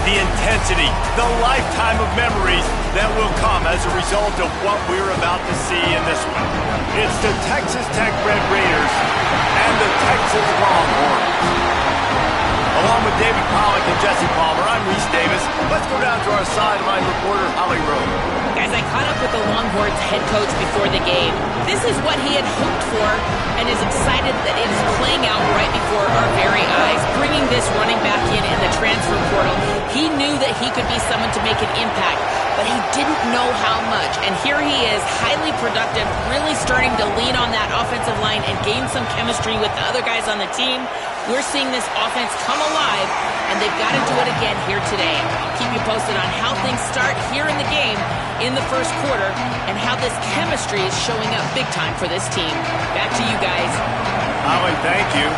the intensity, the lifetime of memories that will come as a result of what we're about to see in this one. It's the Texas Tech Red Raiders and the Texas Longhorns. Along with David Pollack and Jesse Palmer, I'm Reese Davis. Let's go down to our sideline reporter, Holly Rowe. Guys, I caught up with the Longhorns head coach before the game. This is what he had hoped for and is excited that it is playing out right before our very eyes. Bringing this running back in the transfer portal, he knew that he could be someone to make an impact, but he didn't know how much. And here he is, highly productive, really starting to lean on that offensive line and gain some chemistry with the other guys on the team. We're seeing this offense come alive, and they've got to do it again here today. I'll keep you posted on how things start here in the game in the first quarter and how this chemistry is showing up big time for this team. Back to you guys. Holly, thank you.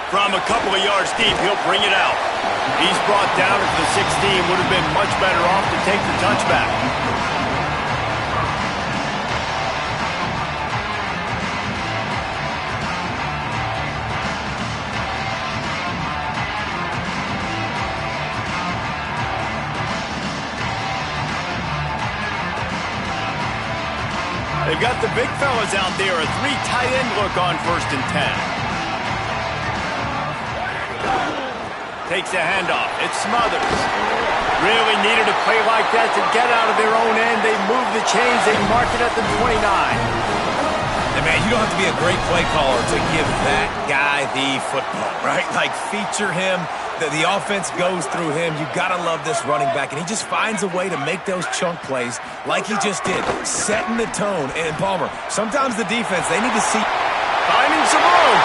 From a couple of yards deep, he'll bring it out. He's brought down at the 16. Would have been much better off to take the touchback. They've got the big fellas out there. A 3 tight end look on 1st and 10. Takes a handoff. It Smothers. Really needed a play like that to get out of their own end. They move the chains. They mark it at the 29. And man, you don't have to be a great play caller to give that guy the football, right? Like, feature him. The offense goes through him. You got to love this running back. And he just finds a way to make those chunk plays like he just did, setting the tone. And Palmer, sometimes the defense, they need to see. Finding some room.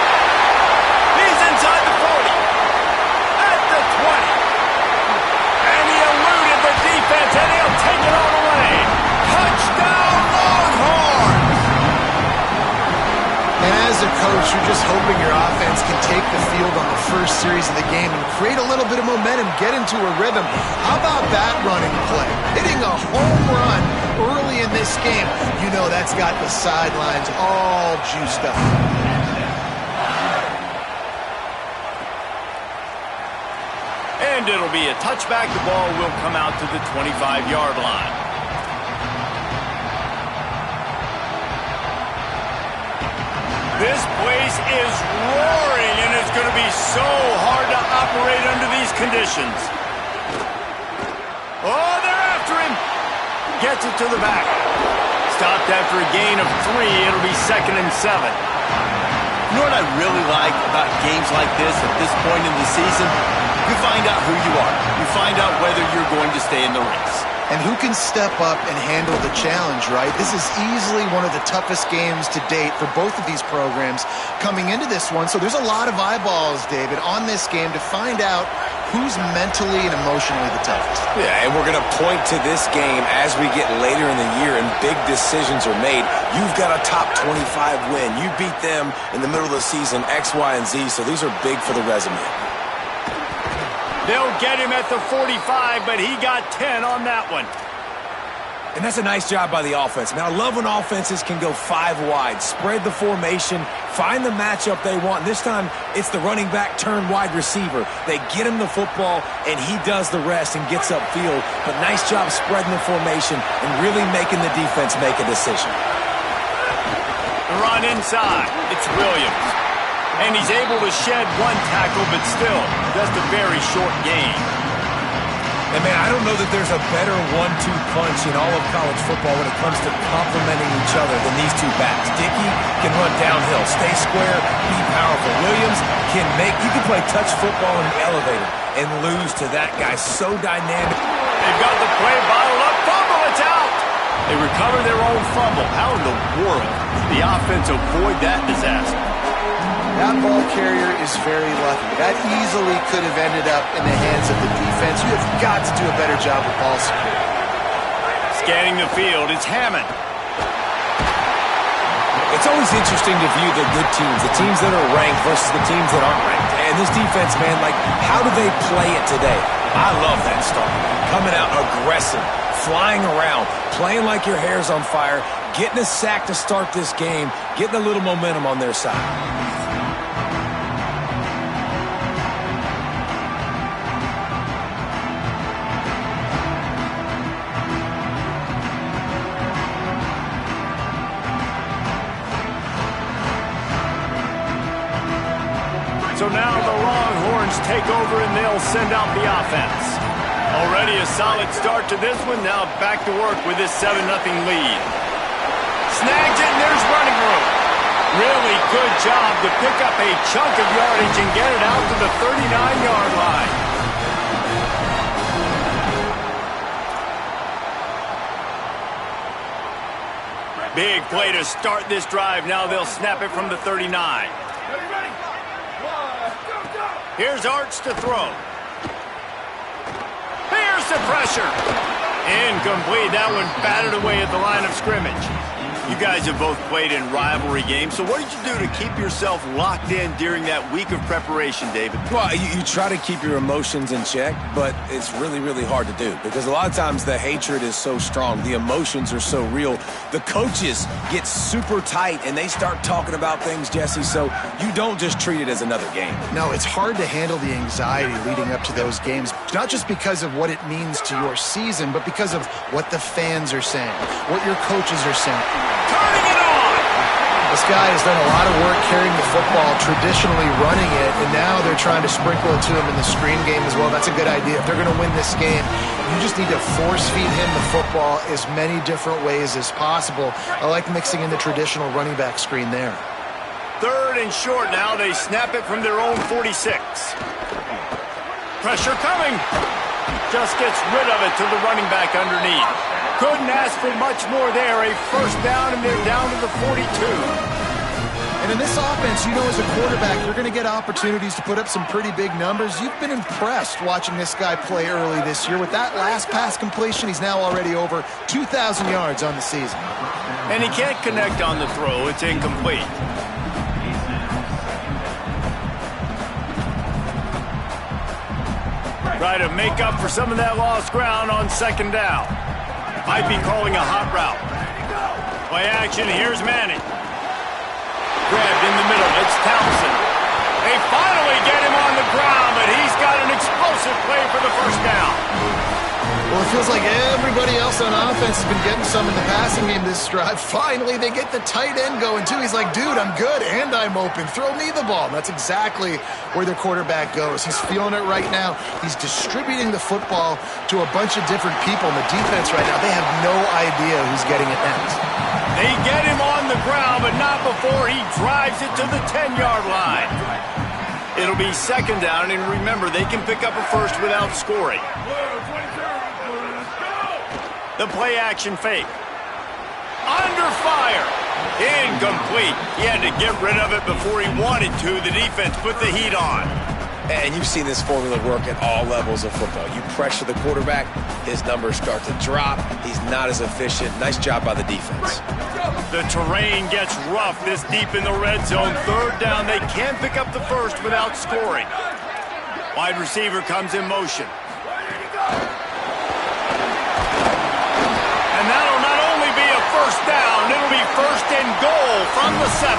He's inside the 40. At the 20. And he eluded the defense, and he'll take it all away. Touchdown, Longhorns! And as a coach, you're just hoping your offense can take the field on the first series of the game and create a little bit of momentum, get into a rhythm. How about that running play? Hitting a home run early in this game. You know that's got the sidelines all juiced up. And it'll be a touchback. The ball will come out to the 25-yard line. This place is roaring, and it's going to be so hard to operate under these conditions. Oh, they're after him. Gets it to the back. Stopped after a gain of 3. It'll be 2nd and 7. You know what I really like about games like this at this point in the season? You find out who you are. You find out whether you're going to stay in the race. And who can step up and handle the challenge, right? This is easily one of the toughest games to date for both of these programs coming into this one. So there's a lot of eyeballs, David, on this game to find out who's mentally and emotionally the toughest. Yeah, and we're going to point to this game as we get later in the year and big decisions are made. You've got a top 25 win. You beat them in the middle of the season, X, Y, and Z, so these are big for the resume. They'll get him at the 45, but he got 10 on that one. And that's a nice job by the offense. Man, I love when offenses can go 5 wide, spread the formation, find the matchup they want. And this time, it's the running back turned wide receiver. They get him the football, and he does the rest and gets upfield. But nice job spreading the formation and really making the defense make a decision. The run inside. It's Williams. And he's able to shed 1 tackle, but still, just a very short gain. And, man, I don't know that there's a better 1-2 punch in all of college football when it comes to complementing each other than these two backs. Dickey can run downhill, stay square, be powerful. Williams you can play touch football in the elevator and lose to that guy. So dynamic. They've got the play bottled up. Fumble, it's out. They recover their own fumble. How in the world did the offense avoid that disaster? That ball carrier is very lucky. That easily could have ended up in the hands of the defense. You have got to do a better job with ball security. Scanning the field, it's Hammond. It's always interesting to view the good teams, the teams that are ranked versus the teams that aren't ranked. And this defense, man, like, how do they play it today? I love that start. Coming out aggressive, flying around, playing like your hair's on fire, getting a sack to start this game, getting a little momentum on their side. So now the Longhorns take over and they'll send out the offense. Already a solid start to this one. Now back to work with this 7-0 lead. Snags it and there's running room. Really good job to pick up a chunk of yardage and get it out to the 39-yard line. Big play to start this drive. Now they'll snap it from the 39. Here's Arts to throw. Here's the pressure. Incomplete. That one batted away at the line of scrimmage. You guys have both played in rivalry games, so what did you do to keep yourself locked in during that week of preparation, David? Well, you try to keep your emotions in check, but it's really, really hard to do because a lot of times the hatred is so strong. The emotions are so real. The coaches get super tight, and they start talking about things, Jesse, so you don't just treat it as another game. No, it's hard to handle the anxiety leading up to those games, not just because of what it means to your season, but because of what the fans are saying, what your coaches are saying. Turning it on! This guy has done a lot of work carrying the football, traditionally running it, and now they're trying to sprinkle it to him in the screen game as well. That's a good idea. If they're going to win this game, you just need to force-feed him the football as many different ways as possible. I like mixing in the traditional running back screen there. 3rd and short now. They snap it from their own 46. Pressure coming. Just gets rid of it to the running back underneath. Couldn't ask for much more there. A first down, and they're down to the 42. And in this offense, you know, as a quarterback, you're going to get opportunities to put up some pretty big numbers. You've been impressed watching this guy play early this year. With that last pass completion, he's now already over 2,000 yards on the season. And he can't connect on the throw. It's incomplete. Try to make up for some of that lost ground on 2nd down. Might be calling a hot route. Play action, here's Manning. Grabbed in the middle, it's Townsend. They finally get him on the ground, but he's got an explosive play for the first down. Well, it feels like everybody else on offense has been getting some in the passing game this drive. Finally, they get the tight end going, too. He's like, dude, I'm good, and I'm open. Throw me the ball. And that's exactly where their quarterback goes. He's feeling it right now. He's distributing the football to a bunch of different people. And the defense right now, they have no idea who's getting it next. They get him on the ground, but not before he drives it to the 10-yard line. It'll be 2nd down, and remember, they can pick up a first without scoring. The play action fake. Under fire. Incomplete. He had to get rid of it before he wanted to. The defense put the heat on. And you've seen this formula work at all levels of football. You pressure the quarterback, his numbers start to drop. He's not as efficient. Nice job by the defense. The terrain gets rough this deep in the red zone. 3rd down. They can't pick up the first without scoring. Wide receiver comes in motion. And that'll not only be a first down, it'll be 1st and goal from the 7.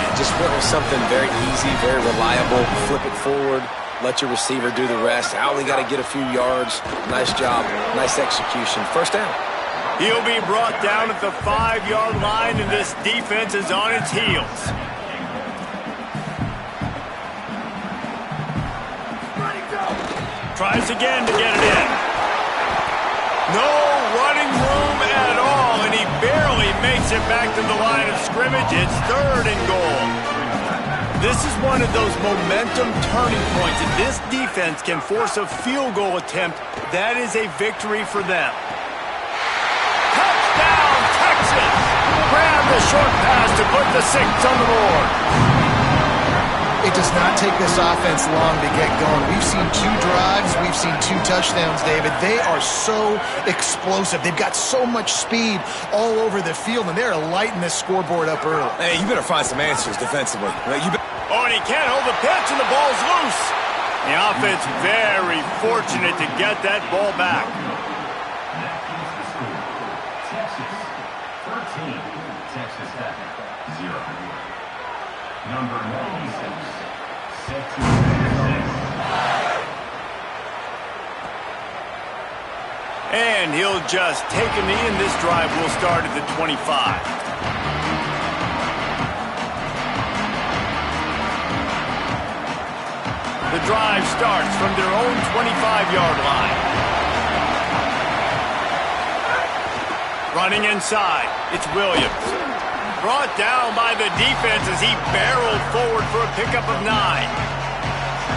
And just went with something very easy, very reliable. Flip it forward, let your receiver do the rest. I only got to get a few yards. Nice job, nice execution. 1st down. He'll be brought down at the 5-yard line, and this defense is on its heels. Tries again to get it in. No running room at all, and he barely makes it back to the line of scrimmage. It's 3rd and goal. This is one of those momentum turning points. If this defense can force a field goal attempt, that is a victory for them. Touchdown, Texas! Grab the short pass to put the 6 on the board. It does not take this offense long to get going. We've seen 2 drives. We've seen 2 touchdowns, David. They are so explosive. They've got so much speed all over the field, and they're lighting this scoreboard up early. Hey, you better find some answers defensively. Oh, and he can't hold the pitch, and the ball's loose. The offense very fortunate to get that ball back. Texas 13, Texas Tech 0. Number 96, set to And he'll just take a knee, and this drive will start at the 25. The drive starts from their own 25-yard line. Running inside, it's Williams. Brought down by the defense as he barreled forward for a pickup of 9.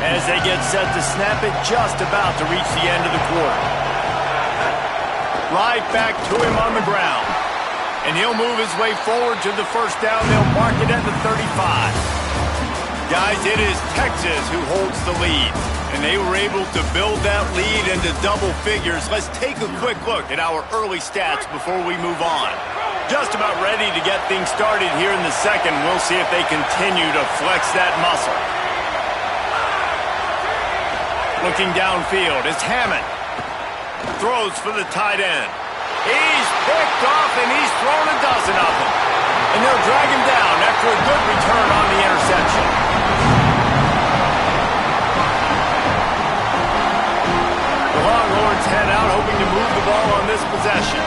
As they get set to snap it, just about to reach the end of the quarter. Right back to him on the ground. And he'll move his way forward to the first down. They'll mark it at the 35. Guys, it is Texas who holds the lead, and they were able to build that lead into double figures. Let's take a quick look at our early stats before we move on. Just about ready to get things started here in the second. We'll see if they continue to flex that muscle. Looking downfield, it's Hammond. Throws for the tight end. He's picked off, and he's thrown a dozen of them. And they'll drag him down after a good return on the interception. The Longhorns head out hoping to move the ball on this possession.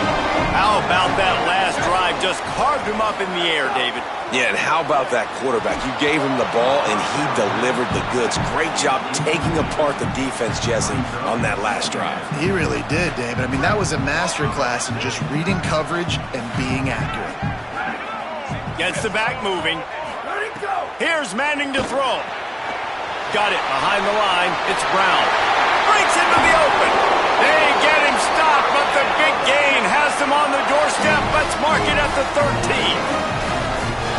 How about that last drive? Just carved him up in the air, David. Yeah, and how about that quarterback? You gave him the ball, and he delivered the goods. Great job taking apart the defense, Jesse, on that last drive. He really did, David. I mean, that was a masterclass in just reading coverage and being accurate. Gets the back moving. Here's Manning to throw. Got it behind the line. It's Brown. Breaks into the open. They get him stopped, but the big gain has them on the doorstep. Let's mark it at the 13.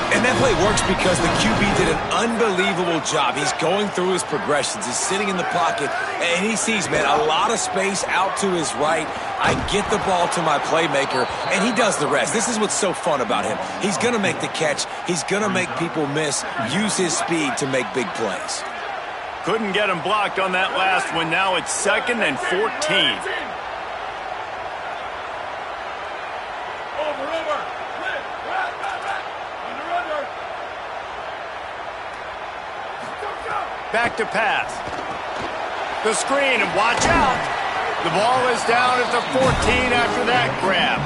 And that play works because the QB did an unbelievable job. He's going through his progressions. He's sitting in the pocket, and he sees, man, a lot of space out to his right. I get the ball to my playmaker, and he does the rest. This is what's so fun about him. He's going to make the catch. He's going to make people miss, use his speed to make big plays. Couldn't get him blocked on that last one. Now it's 2nd and 14. Back to pass. The screen, and watch out. The ball is down at the 14 after that grab.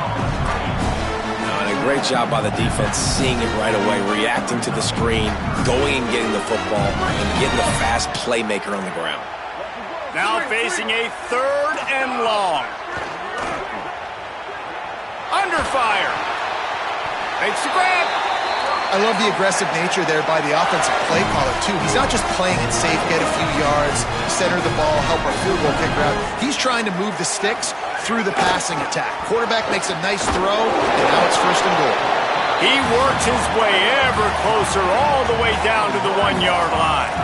And a great job by the defense seeing it right away, reacting to the screen, going and getting the football, and getting the fast playmaker on the ground. Now facing a 3rd and long. Under fire. Makes the grab. I love the aggressive nature there by the offensive play caller, too. He's not just playing it safe, get a few yards, center the ball, help our field goal kicker out. He's trying to move the sticks through the passing attack. Quarterback makes a nice throw, and now it's 1st and goal. He works his way ever closer all the way down to the 1-yard line.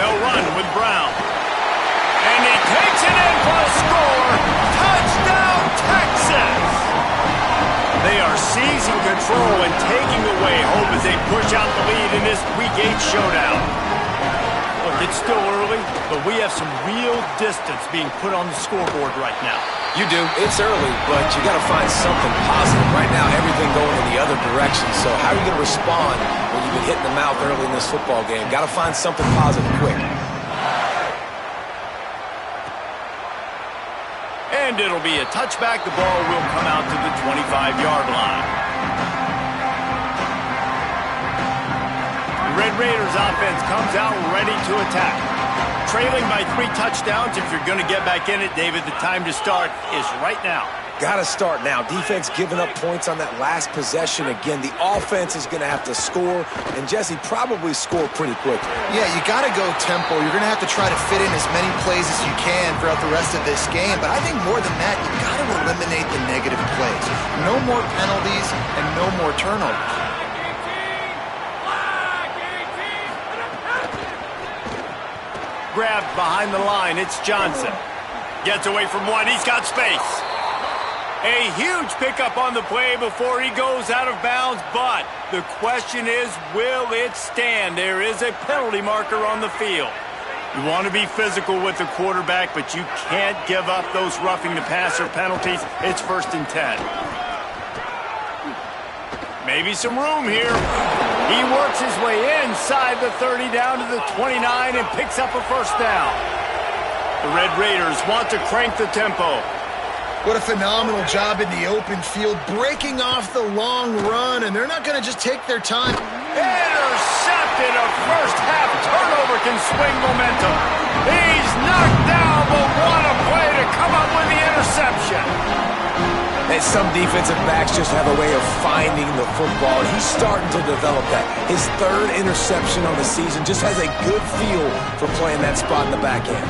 They'll run with Brown. And he takes it in for a score. Touchdown, Texas! They are seizing control and taking away hope as they push out the lead in this Week 8 showdown. Look, it's still early, but we have some real distance being put on the scoreboard right now. You do. It's early, but you got to find something positive. Right now, everything going in the other direction. So how are you going to respond when you've been hit in the mouth early in this football game? Got to find something positive quick. And it'll be a touchback. The ball will come out to the 25-yard line. The Red Raiders offense comes out ready to attack. Trailing by 3 touchdowns. If you're going to get back in it, David, the time to start is right now. Got to start now. Defense giving up points on that last possession. Again, the offense is going to have to score, and Jesse probably score pretty quickly. Yeah, you got to go tempo. You're going to have to try to fit in as many plays as you can throughout the rest of this game. But I think more than that, you got to eliminate the negative plays. No more penalties and no more turnovers. Grabbed behind the line. It's Johnson. Gets away from one. He's got space. A huge pickup on the play before he goes out of bounds, but the question is, will it stand? There is a penalty marker on the field. You want to be physical with the quarterback, but you can't give up those roughing the passer penalties. It's 1st and 10. Maybe some room here. He works his way inside the 30 down to the 29 and picks up a 1st down. The Red Raiders want to crank the tempo. What a phenomenal job in the open field, breaking off the long run, and they're not going to just take their time. Intercepted. A first-half turnover can swing momentum. He's knocked down, but what a play to come up with the interception. And some defensive backs just have a way of finding the football, and he's starting to develop that. His 3rd interception on the season, just has a good feel for playing that spot in the back end.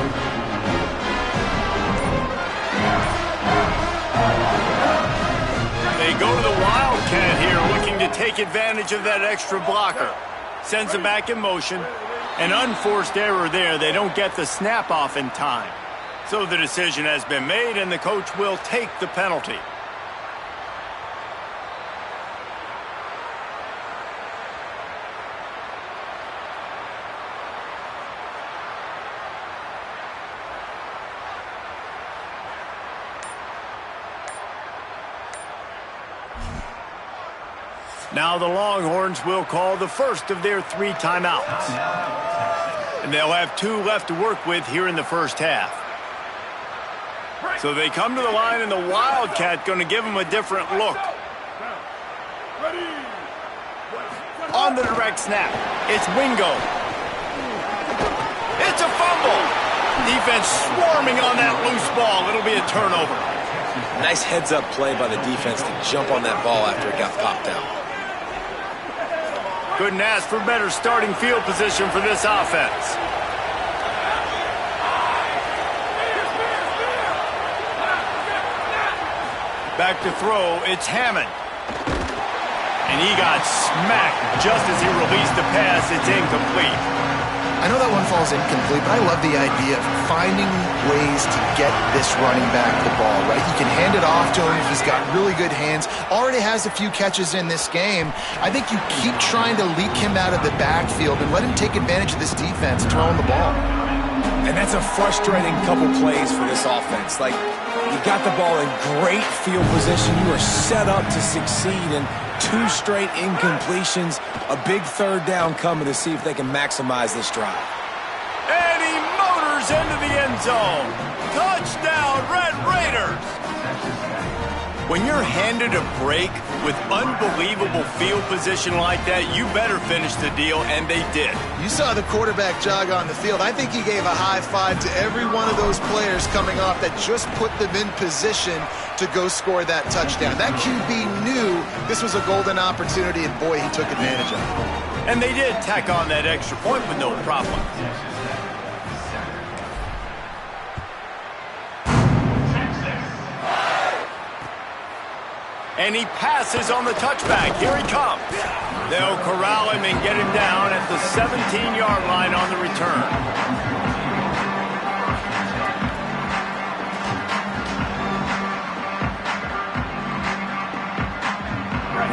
They go to the Wildcat here, looking to take advantage of that extra blocker. Sends them back in motion. An unforced error there. They don't get the snap off in time. So the decision has been made, and the coach will take the penalty. Now the Longhorns will call the first of their 3 timeouts. And they'll have 2 left to work with here in the first half. So they come to the line, and the Wildcat going to give them a different look. On the direct snap, it's Wingo. It's a fumble. Defense swarming on that loose ball. It'll be a turnover. Nice heads-up play by the defense to jump on that ball after it got popped out. Couldn't ask for better starting field position for this offense. Back to throw, it's Hammond. And he got smacked just as he released the pass. It's incomplete. I know that one falls incomplete, but I love the idea of finding ways to get this running back the ball, right? You can hand it off to him. He's got really good hands. Already has a few catches in this game. I think you keep trying to leak him out of the backfield and let him take advantage of this defense throwing the ball. And that's a frustrating couple plays for this offense. Like, you got the ball in great field position. You are set up to succeed, and 2 straight incompletions. A big 3rd down coming to see if they can maximize this drive. And he motors into the end zone. Touchdown, Red Raiders. When you're handed a break with unbelievable field position like that, you better finish the deal, and they did. You saw the quarterback jog on the field. I think he gave a high five to every one of those players coming off that just put them in position to go score that touchdown. That QB knew this was a golden opportunity, and boy, he took advantage of it. And they did tack on that extra point with no problem. And he passes on the touchback. Here he comes. They'll corral him and get him down at the 17-yard line on the return.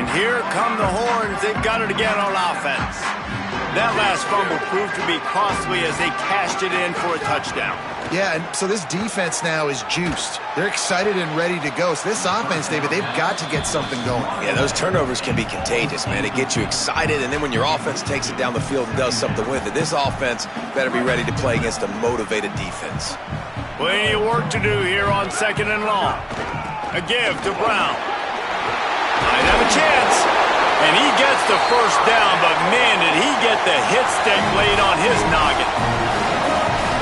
And here come the Horns. They've got it again on offense. That last fumble proved to be costly as they cashed it in for a touchdown. Yeah, and so this defense now is juiced. They're excited and ready to go. So this offense, David, they've got to get something going. Yeah, those turnovers can be contagious, man. It gets you excited, and then when your offense takes it down the field and does something with it, this offense better be ready to play against a motivated defense. Plenty of work to do here on 2nd and long. A give to Brown. Might have a chance. And he gets the first down, but man, did he get the hit stick laid on his noggin.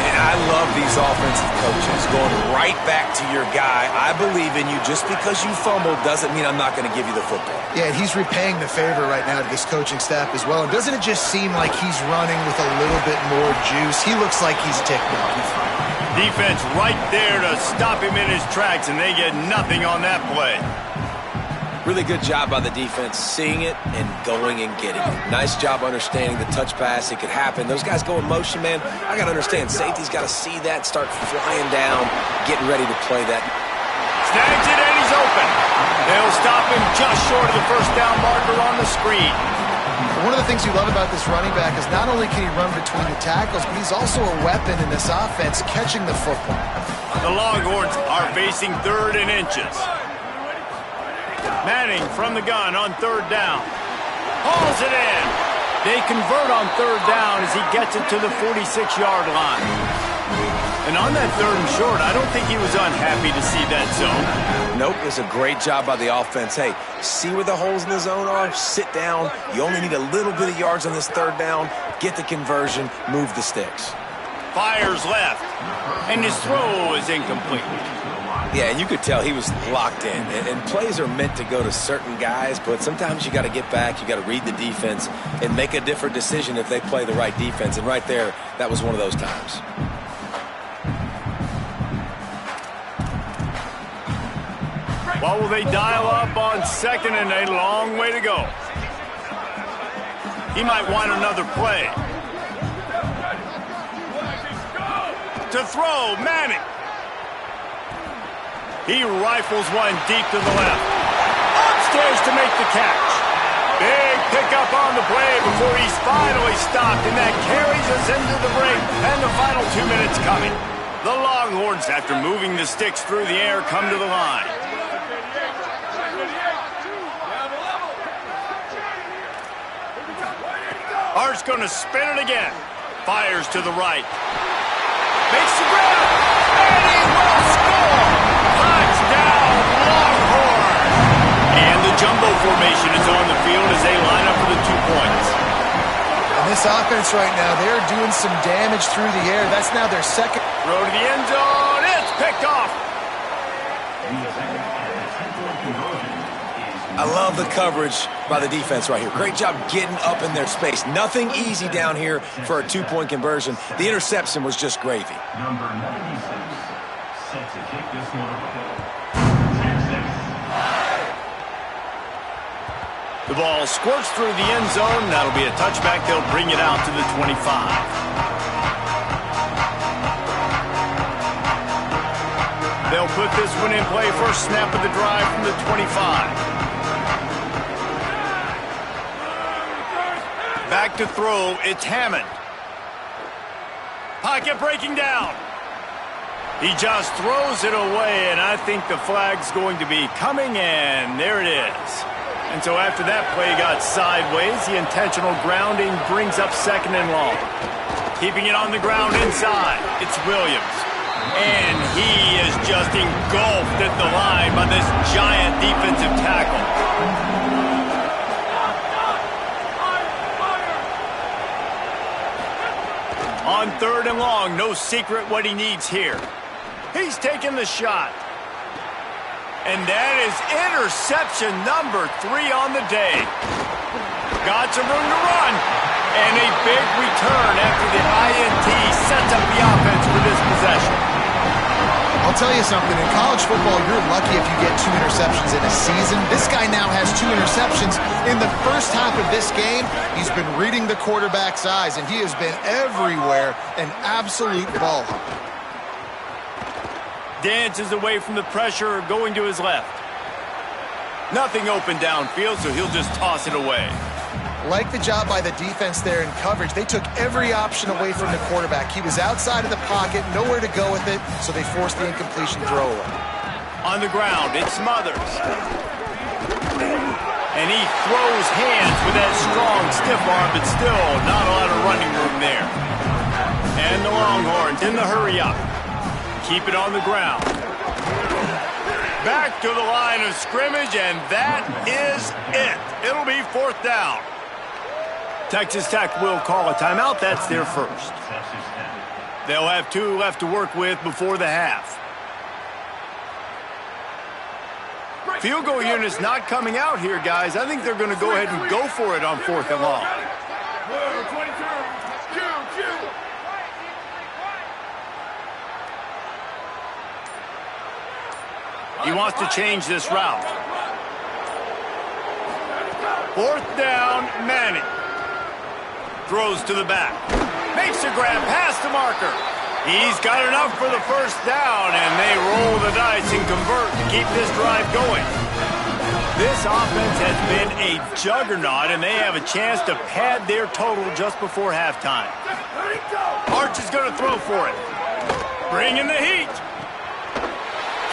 And I love these offensive coaches going right back to your guy. I believe in you. Just because you fumbled doesn't mean I'm not going to give you the football. Yeah, and he's repaying the favor right now to this coaching staff as well. And doesn't it just seem like he's running with a little bit more juice? He looks like he's ticked off. Defense right there to stop him in his tracks, and they get nothing on that play. Really good job by the defense, seeing it and going and getting it. Nice job understanding the touch pass. It could happen. Those guys go in motion, man. I got to understand. Safety's got to see that, start flying down, getting ready to play that. Snags it, and he's open. open. They'll stop him just short of the first down marker on the screen. One of the things you love about this running back is not only can he run between the tackles, but he's also a weapon in this offense catching the football. The Longhorns are facing 3rd and inches. Manning from the gun on 3rd down. Hauls it in. They convert on 3rd down as he gets it to the 46-yard line. And on that 3rd and short, I don't think he was unhappy to see that zone. Nope, it's a great job by the offense. Hey, see where the holes in the zone are? Sit down. You only need a little bit of yards on this 3rd down. Get the conversion. Move the sticks. Fires left. And his throw is incomplete. Yeah, and you could tell he was locked in. And plays are meant to go to certain guys, but sometimes you got to get back, you got to read the defense, and make a different decision if they play the right defense. And right there, that was one of those times. Well, will they dial up on 2nd and a long way to go? He might want another play. To throw, Manning. He rifles one deep to the left. Upstairs to make the catch. Big pickup on the play before he's finally stopped, and that carries us into the break and the final 2 minutes coming. The Longhorns, after moving the sticks through the air, come to the line. Hart's going to spin it again. Fires to the right. Makes the grab. And he will score. Touchdown, Longhorns. And the jumbo formation is on the field as they line up for the 2 points. And this offense right now, they're doing some damage through the air. That's now their 2nd. Throw to the end zone. It's picked off. I love the coverage by the defense right here. Great job getting up in their space. Nothing easy down here for a 2-point conversion. The interception was just gravy. Number 96, set to kick this one away. The ball squirts through the end zone. That'll be a touchback. They'll bring it out to the 25. They'll put this one in play. First snap of the drive from the 25. Back to throw, it's Hammond. Pocket breaking down. He just throws it away, and I think the flag's going to be coming, and there it is. And so after that play got sideways, the intentional grounding brings up 2nd and long. Keeping it on the ground inside, it's Williams. And he is just engulfed at the line by this giant defensive tackle. On 3rd and long, no secret what he needs here. He's taking the shot. And that is interception number 3 on the day. Got some room to run. And a big return after the INT sets up the offense for this possession. I'll tell you something. In college football, you're lucky if you get 2 interceptions in a season. This guy now has 2 interceptions. In the first half of this game, he's been reading the quarterback's eyes, and he has been everywhere, an absolute ball hawk. Dances away from the pressure, going to his left. Nothing open downfield, so he'll just toss it away. Like the job by the defense there in coverage. They took every option away from the quarterback. He was outside of the pocket, nowhere to go with it, so they forced the incompletion throw away. On the ground, it's Smothers. And he throws hands with that strong, stiff arm, but still not a lot of running room there. And the Longhorns in the hurry up. Keep it on the ground. Back to the line of scrimmage, and that is it. It'll be 4th down. Texas Tech will call a timeout. That's their first. They'll have 2 left to work with before the half. Field goal unit's not coming out here, guys. I think they're going to go ahead and go for it on 4th and long. He wants to change this route. 4th down, Manning. Throws to the back. Makes a grab past the marker. He's got enough for the first down, and they roll the dice and convert to keep this drive going. This offense has been a juggernaut, and they have a chance to pad their total just before halftime. Arch is going to throw for it. Bring in the heat.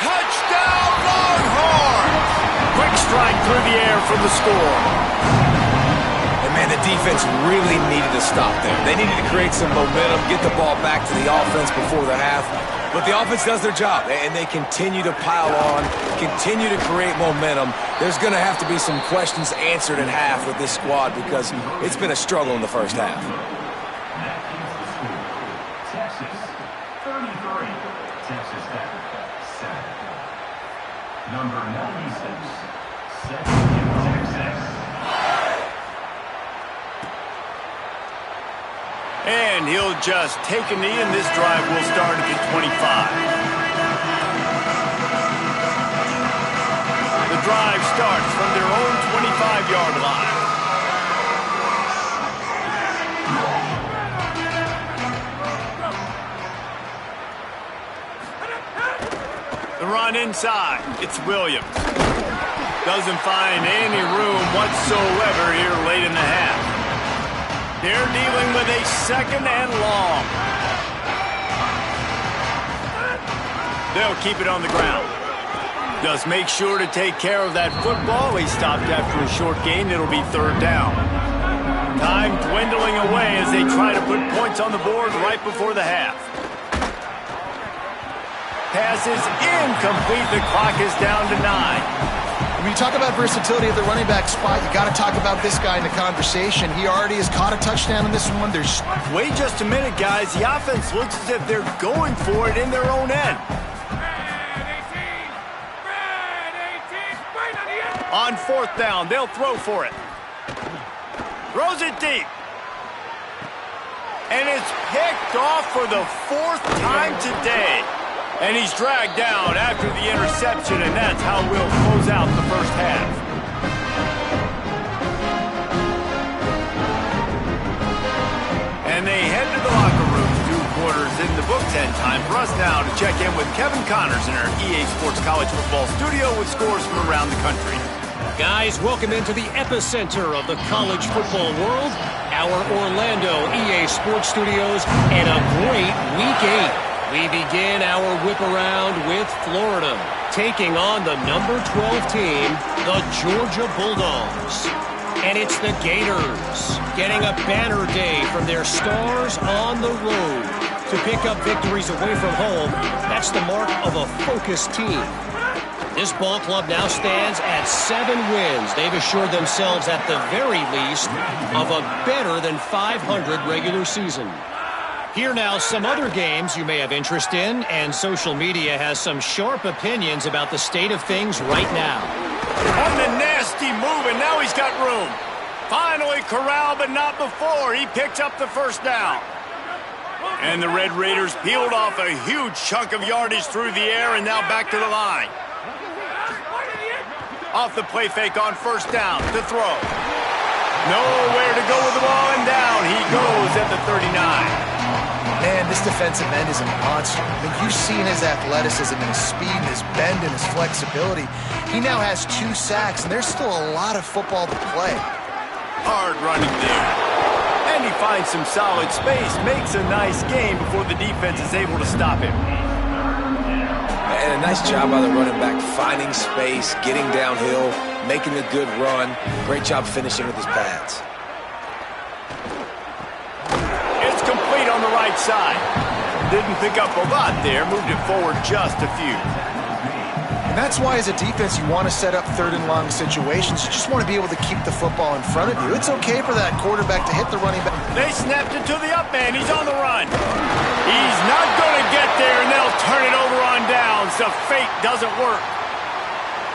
Touchdown, Longhorns! Quick strike through the air from the score. And, man, the defense really needed to stop there. They needed to create some momentum, get the ball back to the offense before the half. But the offense does their job, and they continue to pile on, continue to create momentum. There's going to have to be some questions answered at half with this squad because it's been a struggle in the first half. Texas 33, Texas Tech 7. Number 96, set to kick Texas. And he'll just take a knee, and this drive will start at the 25. The drive starts from their own 25-yard line. The run inside. It's Williams. Doesn't find any room whatsoever here late in the half. They're dealing with a second and long. They'll keep it on the ground. Just make sure to take care of that football. He stopped after a short gain. It'll be third down. Time dwindling away as they try to put points on the board right before the half. Pass is incomplete. The clock is down to 9. When you talk about versatility at the running back spot, you got to talk about this guy in the conversation. He already has caught a touchdown in this one. Wait just a minute, guys. The offense looks as if they're going for it in their own end. On fourth down, they'll throw for it. Throws it deep. And it's picked off for the fourth time today. And he's dragged down after the interception, and that's how we'll close out the first half. And they head to the locker rooms, 2 quarters in the books, and time for us now to check in with Kevin Connors in our EA Sports College Football studio with scores from around the country. Guys, welcome into the epicenter of the college football world, our Orlando EA Sports Studios, and a great Week 8. We begin our whip around with Florida, taking on the number 12 team, the Georgia Bulldogs. And it's the Gators getting a banner day from their stars on the road to pick up victories away from home. That's the mark of a focused team. This ball club now stands at 7 wins. They've assured themselves at the very least of a better than 500 regular season. Here now, some other games you may have interest in, and social media has some sharp opinions about the state of things right now. On the nasty move, and now he's got room. Finally corralled, but not before. He picks up the first down. And the Red Raiders peeled off a huge chunk of yardage through the air, and now back to the line. Off the play fake on first down to throw. Nowhere to go with the ball, and down he goes at the 39. Man, this defensive end is a monster. I mean, you've seen his athleticism and his speed and his bend and his flexibility. He now has 2 sacks, and there's still a lot of football to play. Hard running there. And he finds some solid space, makes a nice gain before the defense is able to stop him. And a nice job by the running back, finding space, getting downhill, making a good run. Great job finishing with his pads. On the right side. Didn't pick up a lot there, moved it forward just a few. And that's why as a defense you want to set up 3rd and long situations. You just want to be able to keep the football in front of you. It's okay for that quarterback to hit the running back. They snapped it to the up man. He's on the run. He's not going to get there, and they'll turn it over on downs. The fake doesn't work.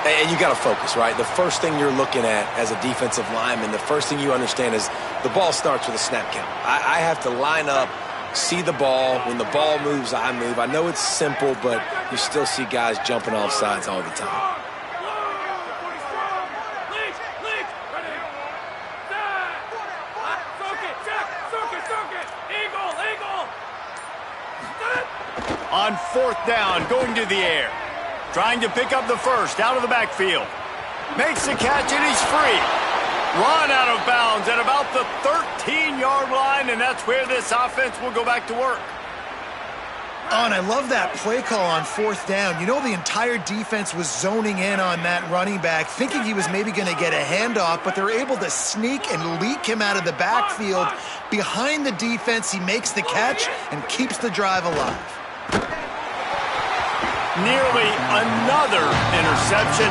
And you got to focus, right? The first thing you're looking at as a defensive lineman, the first thing you understand is the ball starts with a snap count. I have to line up, see the ball. When the ball moves, I move. I know it's simple, but you still see guys jumping off sides all the time. On 4th down, going to the air. Trying to pick up the first out of the backfield. Makes the catch, and he's free. Run out of bounds at about the 13-yard line, and that's where this offense will go back to work. Oh, and I love that play call on 4th down. You know, the entire defense was zoning in on that running back, thinking he was maybe going to get a handoff, but they're able to sneak and leak him out of the backfield. Behind the defense, he makes the catch and keeps the drive alive. Nearly another interception.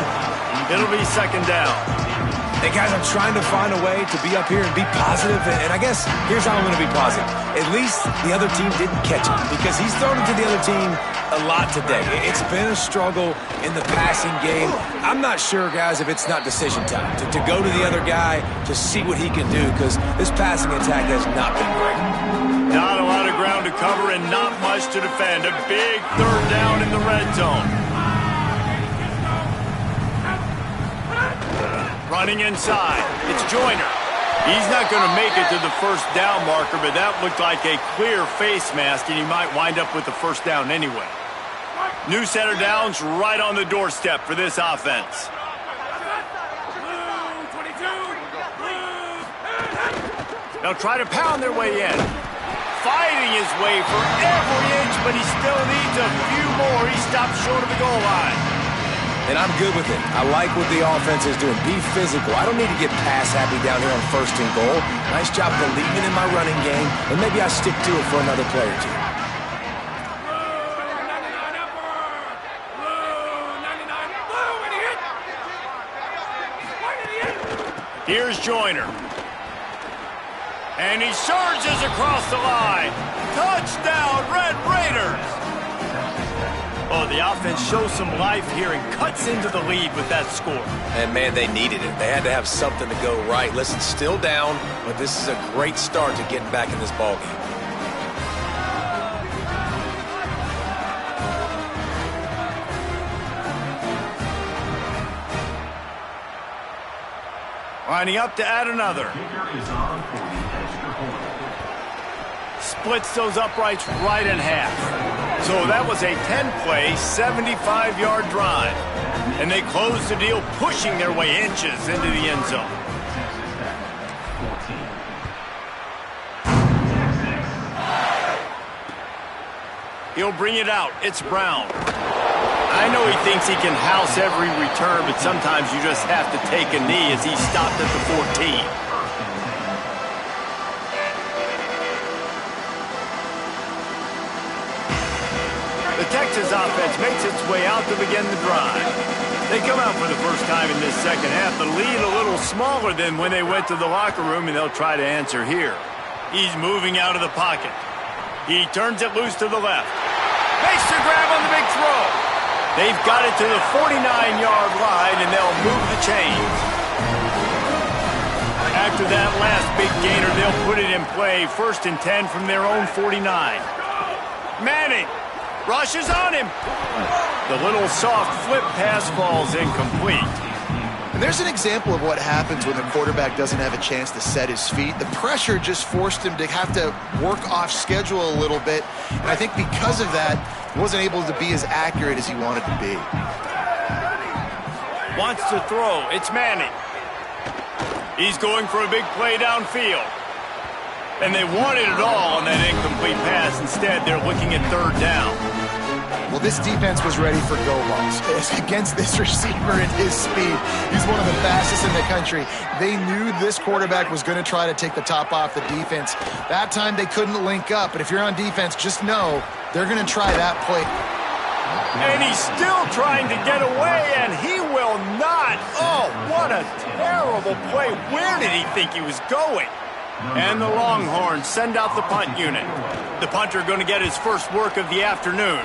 It'll be 2nd down. Hey, guys, I'm trying to find a way to be up here and be positive, and I guess here's how I'm going to be positive. At least the other team didn't catch him because he's thrown it to the other team a lot today. It's been a struggle in the passing game. I'm not sure, guys, if it's not decision time to go to the other guy to see what he can do because this passing attack has not been great. Not a lot of ground to cover and not much to defend. A big 3rd down in the red zone. Running inside, it's Joyner. He's not going to make it to the 1st down marker, but that looked like a clear face mask, and he might wind up with the 1st down anyway. New set of downs right on the doorstep for this offense. They'll try to pound their way in. Fighting his way for every inch, but he still needs a few more. He stops short of the goal line. And I'm good with it. I like what the offense is doing. Be physical. I don't need to get pass happy down here on 1st and goal. Nice job believing in my running game, and maybe I stick to it for another play or two. Here's Joyner. And he surges across the line. Touchdown, Red Raiders! Oh, the offense shows some life here and cuts into the lead with that score. And, man, they needed it. They had to have something to go right. Listen, still down, but this is a great start to getting back in this ballgame. Lining up to add another. Splits those uprights right in half. So that was a 10-play, 75-yard drive. And they closed the deal, pushing their way inches into the end zone. He'll bring it out. It's Brown. I know he thinks he can house every return, but sometimes you just have to take a knee as he stopped at the 14. The Texas offense makes its way out to begin the drive. They come out for the first time in this 2nd half. The lead a little smaller than when they went to the locker room, and they'll try to answer here. He's moving out of the pocket. He turns it loose to the left. Makes the grab on the big throw. They've got it to the 49-yard line, and they'll move the chains. After that last big gainer, they'll put it in play. 1st and 10 from their own 49. Manning rushes on him. The little soft flip pass falls incomplete. And there's an example of what happens when the quarterback doesn't have a chance to set his feet. The pressure just forced him to have to work off schedule a little bit. And I think because of that, he wasn't able to be as accurate as he wanted to be. Wants to throw. It's Manning. He's going for a big play downfield. And they wanted it all on that incomplete pass. Instead, they're looking at 3rd down. Well, this defense was ready for go balls against this receiver and his speed. He's one of the fastest in the country. They knew this quarterback was going to try to take the top off the defense. That time they couldn't link up, but if you're on defense, just know they're going to try that play. And he's still trying to get away, and he will not. Oh, what a terrible play. Where did he think he was going? And the Longhorns send out the punt unit. The punter going to get his first work of the afternoon.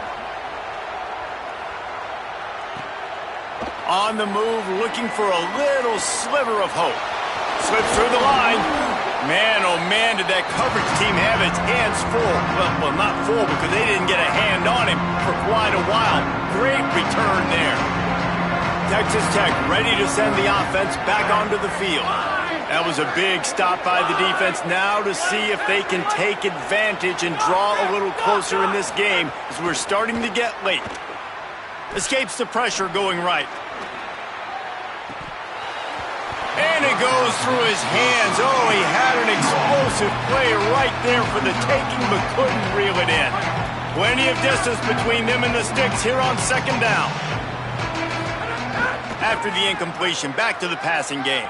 On the move, looking for a little sliver of hope. Slips through the line. Man, oh man, did that coverage team have its hands full. Well, not full because they didn't get a hand on him for quite a while. Great return there. Texas Tech ready to send the offense back onto the field. That was a big stop by the defense. Now to see if they can take advantage and draw a little closer in this game as we're starting to get late. Escapes the pressure going right. And it goes through his hands. Oh, he had an explosive play right there for the taking, but couldn't reel it in. Plenty of distance between them and the sticks here on second down. After the incompletion, back to the passing game.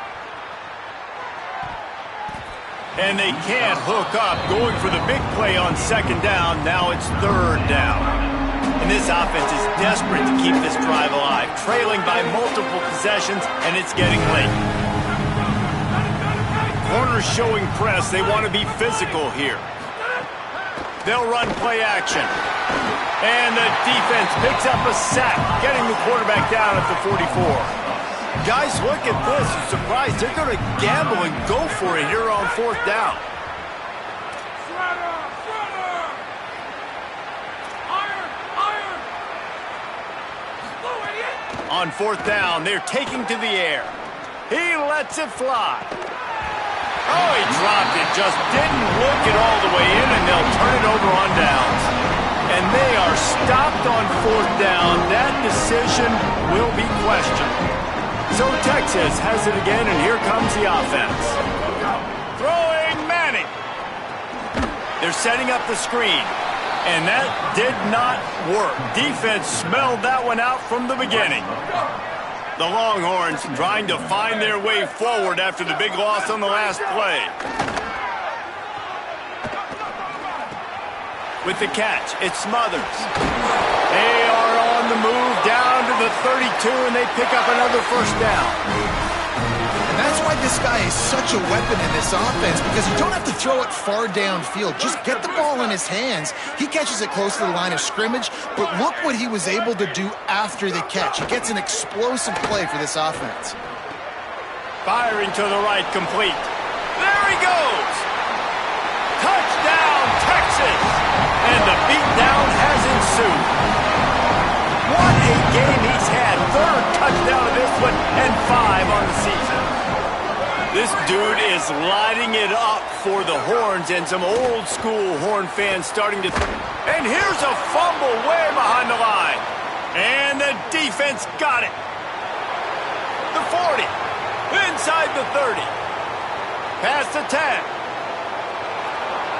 And they can't hook up, going for the big play on second down. Now it's third down. And this offense is desperate to keep this drive alive, trailing by multiple possessions, and it's getting late. Corners showing press. They want to be physical here. They'll run play action. And the defense picks up a sack, getting the quarterback down at the 44. Guys, look at this. I'm surprised. They're going to gamble and go for it here on fourth down. On fourth down, they're taking to the air. He lets it fly. Oh, he dropped it. Just didn't look it all the way in, and they'll turn it over on downs. And they are stopped on fourth down. That decision will be questioned. So Texas has it again, and here comes the offense. Throwing Manning. They're setting up the screen, and that did not work. Defense smelled that one out from the beginning. The Longhorns trying to find their way forward after the big loss on the last play. With the catch, it's Smothers. They are on the move down to the 32, and they pick up another first down. And that's why this guy is such a weapon in this offense, because you don't have to throw it far downfield. Just get the ball in his hands. He catches it close to the line of scrimmage, but look what he was able to do after the catch. He gets an explosive play for this offense. Firing to the right, complete. There he goes! Touchdown, Texas! And the beatdown has ensued. What a game he's had. Third touchdown of this one and 5 on the season. This dude is lighting it up for the Horns, and some old school Horn fans starting to... And here's a fumble way behind the line. And the defense got it. The 40. Inside the 30. Past the 10.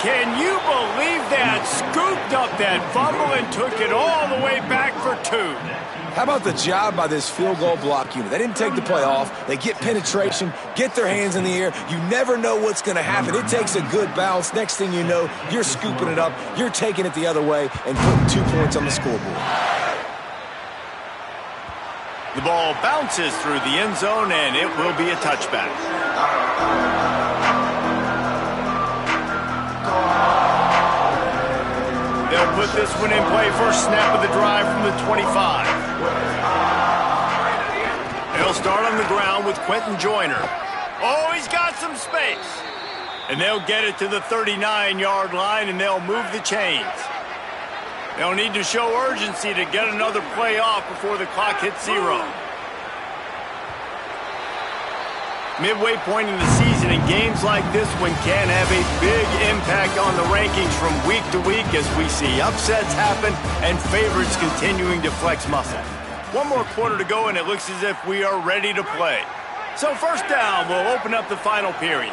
Can you believe that? Scooped up that fumble and took it all the way back for 2. How about the job by this field goal block unit? They didn't take the play off. They get penetration, get their hands in the air. You never know what's going to happen. It takes a good bounce. Next thing you know, you're scooping it up. You're taking it the other way and putting 2 points on the scoreboard. The ball bounces through the end zone, and it will be a touchback. They'll put this one in play. First snap of the drive from the 25. They'll start on the ground with Quentin Joyner. Oh, he's got some space. And they'll get it to the 39-yard line, and they'll move the chains. They'll need to show urgency to get another play off before the clock hits 0. Midway point in the season, and games like this one can have a big impact on the rankings from week to week as we see upsets happen and favorites continuing to flex muscle. One more quarter to go, and it looks as if we are ready to play. So first down will open up the final period.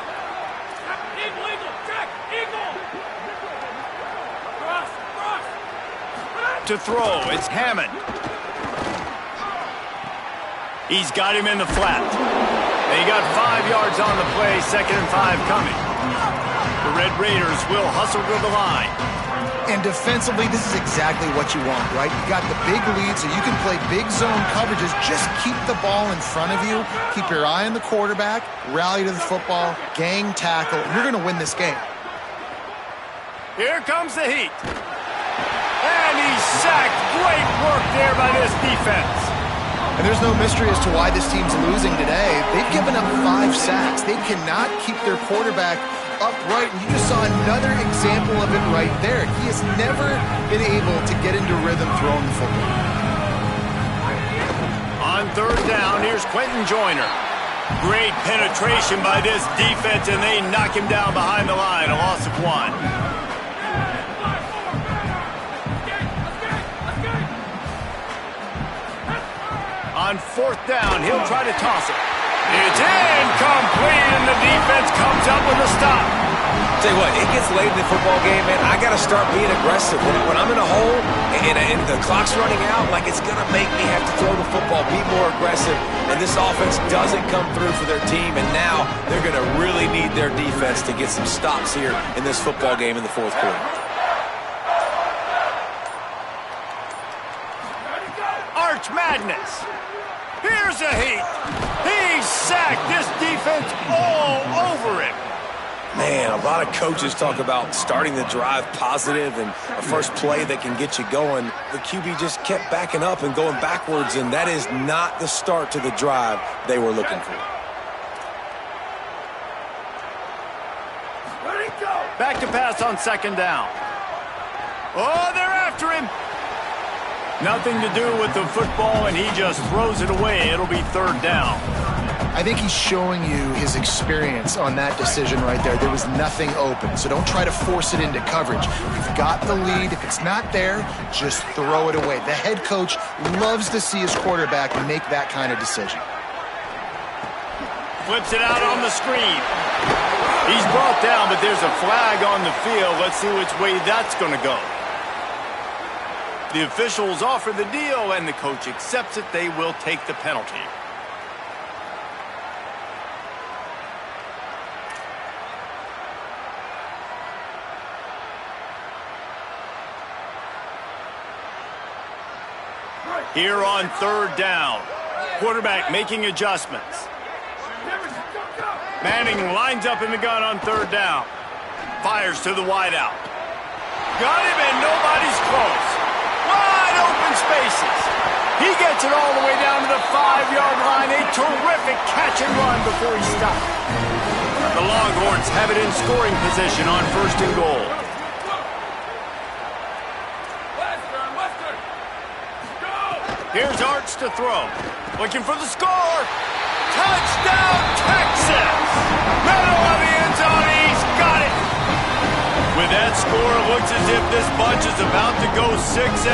To throw, it's Hammond. He's got him in the flat. They got 5 yards on the play, 2nd and 5 coming. The Red Raiders will hustle to the line. And defensively, this is exactly what you want, right? You got the big lead, so you can play big zone coverages. Just keep the ball in front of you. Keep your eye on the quarterback. Rally to the football. Gang tackle. You're going to win this game. Here comes the heat. And he's sacked. Great work there by this defense. And there's no mystery as to why this team's losing today. They've given up 5 sacks. They cannot keep their quarterback upright. And you just saw another example of it right there. He has never been able to get into rhythm throwing the football. On third down, here's Quentin Joyner. Great penetration by this defense, and they knock him down behind the line. A loss of 1. On 4th down, he'll try to toss it. It's incomplete, and the defense comes up with a stop. Tell you what, it gets late in the football game, man. I got to start being aggressive. When I'm in a hole and the clock's running out, like, it's going to make me have to throw the football, be more aggressive. And this offense doesn't come through for their team, and now they're going to really need their defense to get some stops here in this football game in the 4th quarter. Arch Madness. Here's a heat. He's sacked. This defense all over him. Man, a lot of coaches talk about starting the drive positive and a first play that can get you going. The QB just kept backing up and going backwards, and that is not the start to the drive they were looking for. Back to pass on 2nd down. Oh, they're after him. Nothing to do with the football, and he just throws it away. It'll be 3rd down. I think he's showing you his experience on that decision right there. There was nothing open, so don't try to force it into coverage. You've got the lead. If it's not there, just throw it away. The head coach loves to see his quarterback make that kind of decision. Flips it out on the screen. He's brought down, but there's a flag on the field. Let's see which way that's going to go. The officials offer the deal, and the coach accepts it. They will take the penalty. Here on 3rd down, quarterback making adjustments. Manning lines up in the gun on 3rd down. Fires to the wideout. Got him, and nobody's close. Wide open spaces. He gets it all the way down to the 5-yard line. A terrific catch and run before he stopped. The Longhorns have it in scoring position on 1st and goal. Here's Arch to throw. Looking for the score. Touchdown, Texas! Middle of the end zone, he's got it! With that score, it looks as if this bunch is about to go 6-1.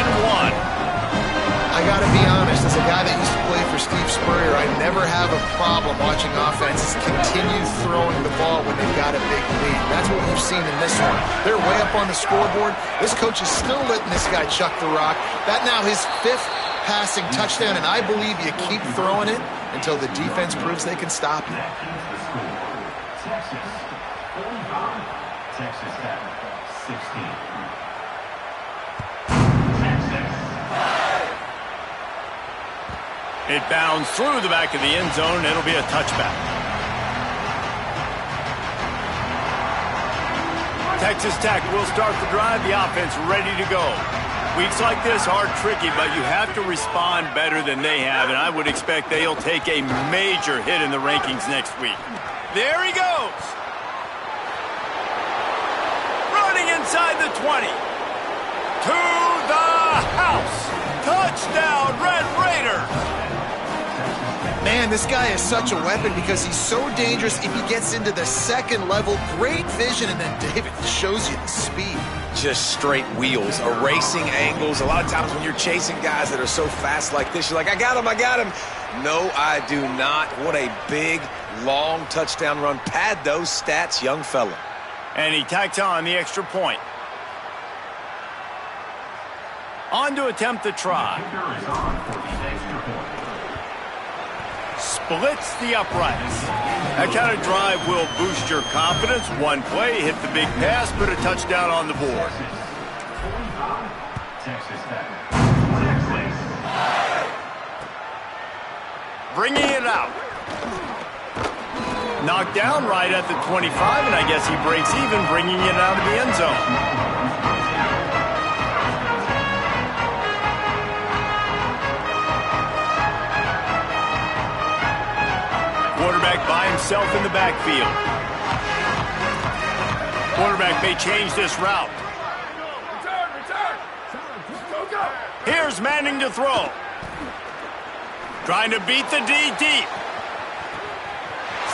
I got to be honest, as a guy that used to play for Steve Spurrier, I never have a problem watching offenses continue throwing the ball when they've got a big lead. That's what we've seen in this one. They're way up on the scoreboard. This coach is still letting this guy chuck the rock. That now his 5th passing touchdown, and I believe you keep throwing it until the defense proves they can stop you. Texas 45, Texas Tech 16. It bounds through the back of the end zone, and it'll be a touchback. Texas Tech will start the drive, the offense ready to go. Weeks like this are tricky, but you have to respond better than they have, and I would expect they'll take a major hit in the rankings next week. There he goes. Running inside the 20. To the house. Touchdown, Red Raiders. Man, this guy is such a weapon because he's so dangerous if he gets into the 2nd level. Great vision, and then David shows you the speed. Just straight wheels, erasing angles. A lot of times when you're chasing guys that are so fast like this, you're like, I got him, I got him. No, I do not. What a big, long touchdown run. Pad those stats, young fella. And he tacks on the extra point. On to attempt the try. Splits the uprights. That kind of drive will boost your confidence. One play, hit the big pass, put a touchdown on the board. Bringing it out. Knocked down right at the 25, and I guess he breaks even, bringing it out of the end zone. Quarterback by himself in the backfield. Quarterback may change this route. Here's Manning to throw. Trying to beat the D deep.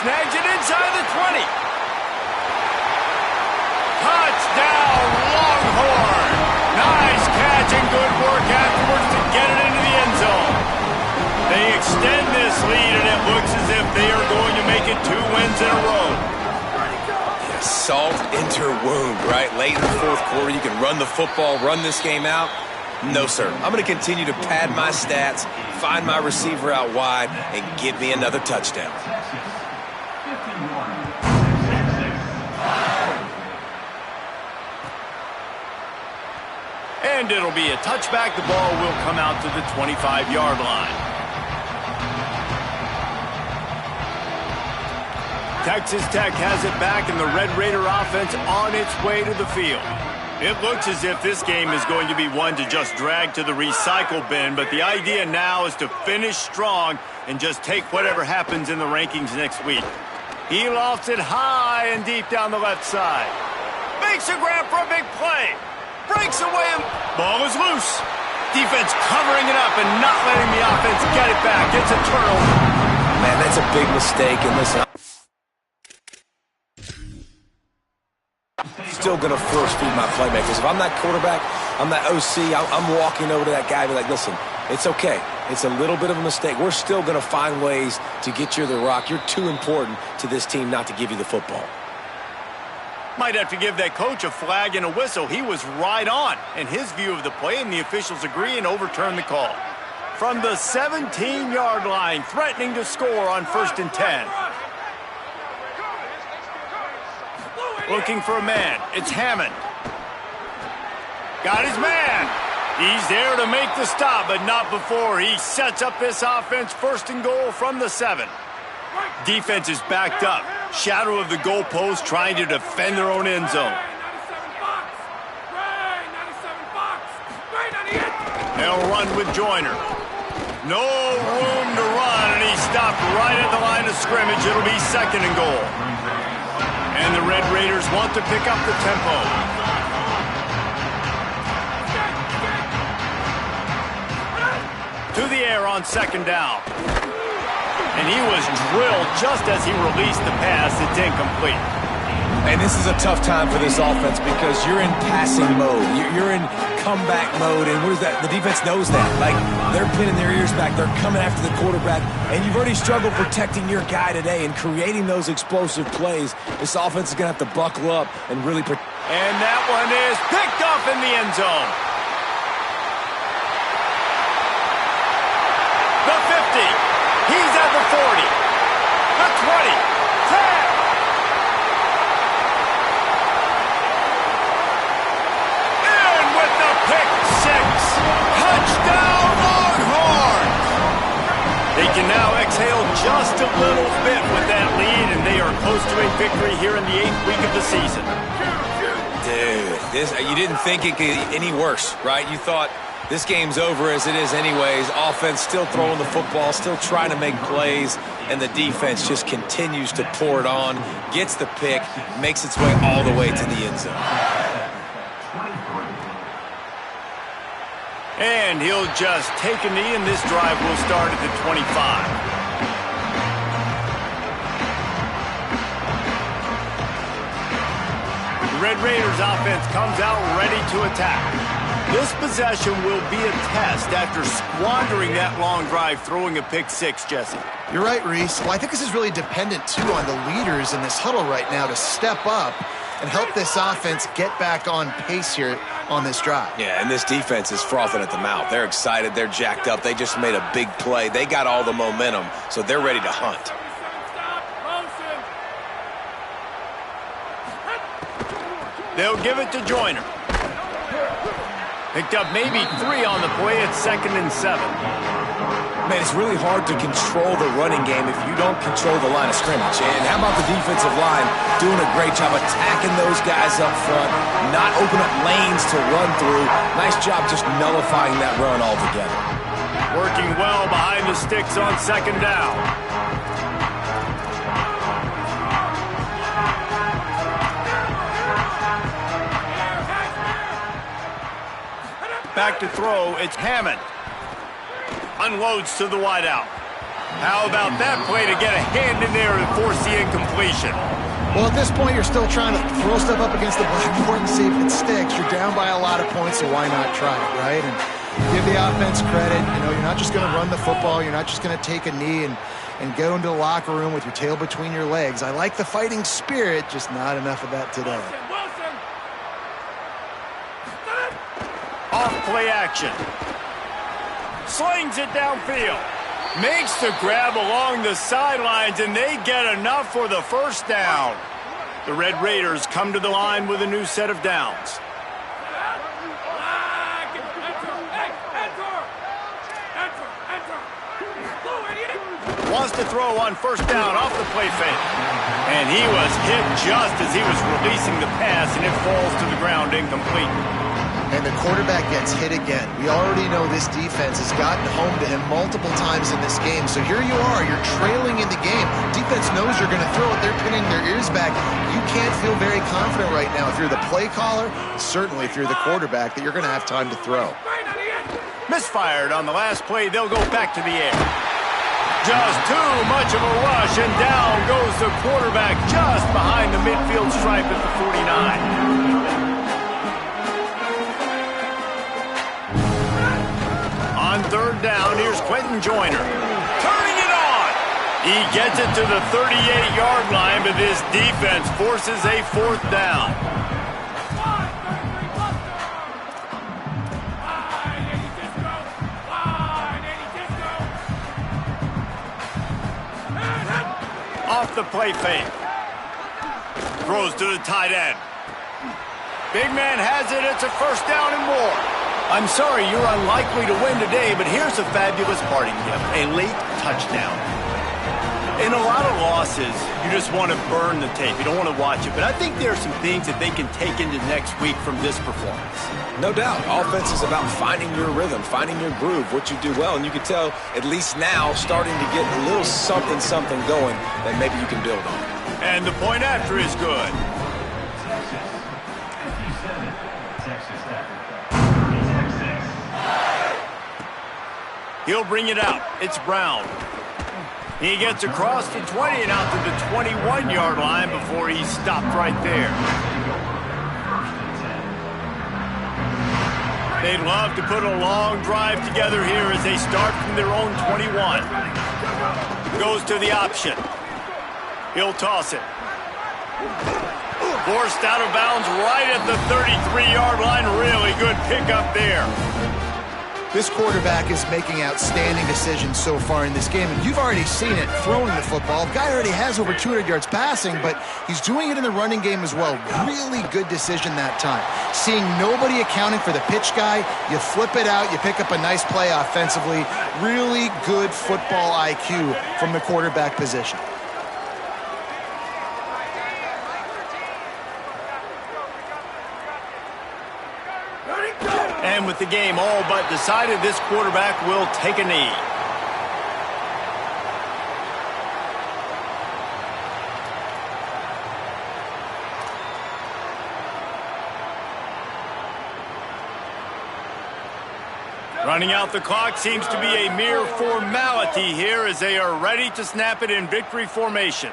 snags it inside the 20. Touchdown, Longhorn. Nice catch and good work afterwards to get it into the end zone. They extend this lead, and it looks as if they are going to make it 2 wins in a row. Yeah, salt into wound, right? Late in the fourth quarter, you can run the football, run this game out. No, sir. I'm going to continue to pad my stats, find my receiver out wide, and give me another touchdown. And it'll be a touchback. The ball will come out to the 25-yard line. Texas Tech has it back, and the Red Raider offense on its way to the field. It looks as if this game is going to be one to just drag to the recycle bin, but the idea now is to finish strong and just take whatever happens in the rankings next week. He lofts it high and deep down the left side. Makes a grab for a big play. Breaks away and ball is loose. Defense covering it up and not letting the offense get it back. It's a turnover. Man, that's a big mistake. And listen, I'm still going to force feed my playmakers. If I'm that quarterback, I'm that OC, I'm walking over to that guy and be like, listen, it's okay. It's a little bit of a mistake. We're still going to find ways to get you the rock. You're too important to this team not to give you the football. Might have to give that coach a flag and a whistle. He was right on in his view of the play, and the officials agree and overturn the call. From the 17-yard line, threatening to score on 1st and 10. Looking for a man. It's Hammond. Got his man. He's there to make the stop, but not before he sets up this offense. 1st and goal from the 7. Defense is backed up. Shadow of the goalpost, trying to defend their own end zone. They'll run with Joyner. No room to run, and he stopped right at the line of scrimmage. It'll be 2nd and goal. And the Red Raiders want to pick up the tempo. To the air on 2nd down. And he was drilled just as he released the pass. It's incomplete. And this is a tough time for this offense because you're in passing mode. You're in comeback mode, and what is that? The defense knows that. Like, they're pinning their ears back. They're coming after the quarterback, and you've already struggled protecting your guy today and creating those explosive plays. This offense is going to have to buckle up and really protect. And that one is picked up in the end zone. The 50. He's at the 40, the 20, 10. And with the pick 6, touchdown Longhorns. They can now exhale just a little bit with that lead, and they are close to a victory here in the 8th week of the season. Dude, you didn't think it could get any worse, right? You thought this game's over as it is anyways. Offense still throwing the football, still trying to make plays, and the defense just continues to pour it on, gets the pick, makes its way all the way to the end zone. And he'll just take a knee, and this drive will start at the 25. The Red Raiders offense comes out ready to attack. This possession will be a test after squandering that long drive, throwing a pick 6, Jesse. You're right, Reese. Well, I think this is really dependent, too, on the leaders in this huddle right now to step up and help this offense get back on pace here on this drive. Yeah, and this defense is frothing at the mouth. They're excited. They're jacked up. They just made a big play. They got all the momentum, so they're ready to hunt. They'll give it to Joyner. Picked up maybe 3 on the play at 2nd and 7. Man, it's really hard to control the running game if you don't control the line of scrimmage. And how about the defensive line doing a great job attacking those guys up front, not open up lanes to run through. Nice job just nullifying that run altogether. Working well behind the sticks on 2nd down. Back to throw, it's Hammond. Unloads to the wideout. How about that play to get a hand in there and force the incompletion? Well, at this point, you're still trying to throw stuff up against the blackboard and see if it sticks. You're down by a lot of points, so why not try it, right? And give the offense credit. You know, you're not just going to run the football. You're not just going to take a knee and go into the locker room with your tail between your legs. I like the fighting spirit, just not enough of that today. Off play action. Slings it downfield. Makes the grab along the sidelines, and they get enough for the first down. The Red Raiders come to the line with a new set of downs. Wants to throw on first down off the play fake. And he was hit just as he was releasing the pass, and it falls to the ground incomplete. And the quarterback gets hit again. We already know this defense has gotten home to him multiple times in this game. So here you are, you're trailing in the game. Defense knows you're going to throw it. They're pinning their ears back. You can't feel very confident right now if you're the play caller, certainly if you're the quarterback, that you're going to have time to throw. Misfired on the last play. They'll go back to the air. Just too much of a rush, and down goes the quarterback just behind the midfield stripe at the 49. On third down, here's Quentin Joyner. Turning it on! He gets it to the 38-yard line, but this defense forces a fourth down. Off the play fake. Throws to the tight end. Big man has it. It's a first down and more. I'm sorry you're unlikely to win today, but here's a fabulous parting gift. A late touchdown. In a lot of losses, you just want to burn the tape. You don't want to watch it. But I think there are some things that they can take into next week from this performance. No doubt. Offense is about finding your rhythm, finding your groove, what you do well. And you can tell, at least now, starting to get a little something going that maybe you can build on. And the point after is good. He'll bring it out. It's Brown. He gets across the 20 and out to the 21-yard line before he's stopped right there. They'd love to put a long drive together here as they start from their own 21. Goes to the option. He'll toss it. Forced out of bounds right at the 33-yard line. Really good pickup there. This quarterback is making outstanding decisions so far in this game, and you've already seen it throwing the football. The guy already has over 200 yards passing, but he's doing it in the running game as well. Really good decision that time. Seeing nobody accounting for the pitch guy, you flip it out, you pick up a nice play offensively. Really good football IQ from the quarterback position. And with the game all but decided, this quarterback will take a knee. Running out the clock seems to be a mere formality here as they are ready to snap it in victory formation.